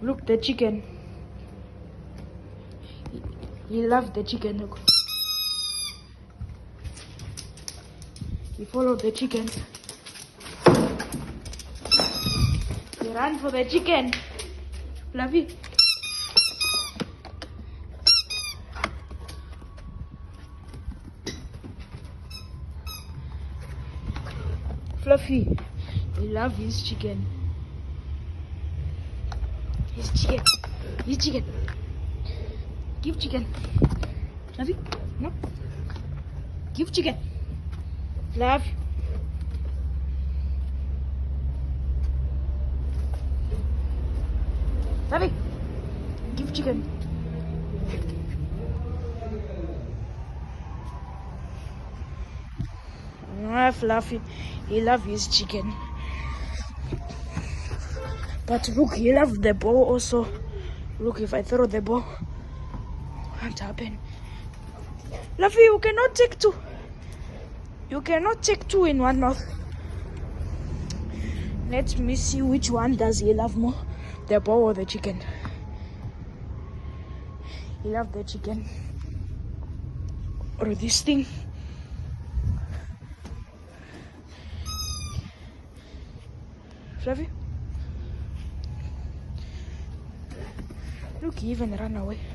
Look, the chicken. He loves the chicken. Look. He followed the chicken. He ran for the chicken. Fluffy. Fluffy. He loves his chicken. His chicken. His chicken. Give chicken. Fluffy. No. Give chicken. Love. Fluffy. Give chicken. Fluffy. He loves his chicken. But look, he loves the ball also. Look, if I throw the ball, what happened? Fluffy, you cannot take two. You cannot take two in one mouth. Let me see which one does he love more, the ball or the chicken. He loves the chicken. Or this thing. Fluffy? Look, he even ran away.